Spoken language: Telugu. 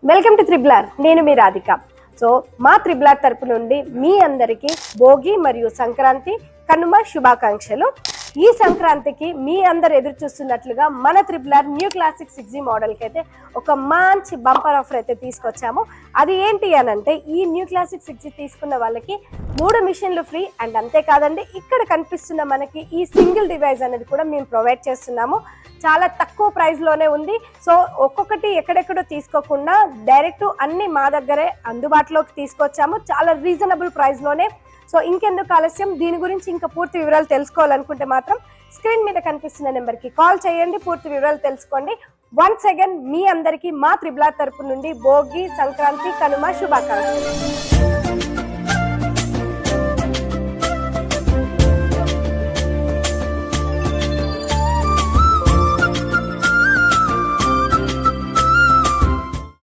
Welcome to త్రిబులార్. నేను మీ రాధిక. సో మా త్రిబులార్ తరపు నుండి మీ అందరికీ భోగి మరియు సంక్రాంతి కనుమ శుభాకాంక్షలు. ఈ సంక్రాంతికి మీ అందరు ఎదురు చూస్తున్నట్లుగా మన త్రిబులార్ న్యూ క్లాసిక్ 6G మోడల్కి అయితే ఒక మంచి బంపర్ ఆఫర్ అయితే తీసుకొచ్చాము. అది ఏంటి అని అంటే, ఈ న్యూ క్లాసిక్ 6G తీసుకున్న వాళ్ళకి 3 మిషన్లు ఫ్రీ. అండ్ అంతేకాదండి, ఇక్కడ కనిపిస్తున్న మనకి ఈ సింగిల్ డివైస్ అనేది కూడా మేము ప్రొవైడ్ చేస్తున్నాము. చాలా తక్కువ ప్రైస్లోనే ఉంది. సో ఒక్కొక్కటి ఎక్కడెక్కడో తీసుకోకుండా డైరెక్ట్ అన్ని మా దగ్గరే అందుబాటులోకి తీసుకొచ్చాము, చాలా రీజనబుల్ ప్రైస్లోనే. సో ఇంకెందుకు ఆలస్యం, దీని గురించి ఇంకా పూర్తి వివరాలు తెలుసుకోవాలనుకుంటే మాత్రం స్క్రీన్ మీద కనిపిస్తున్న నెంబర్కి కాల్ చేయండి, పూర్తి వివరాలు తెలుసుకోండి. వన్స్ అగైన్ మీ అందరికీ మా త్రిబులార్ తరపు నుండి భోగి సంక్రాంతి కనుమ శుభాకాంక్షలు.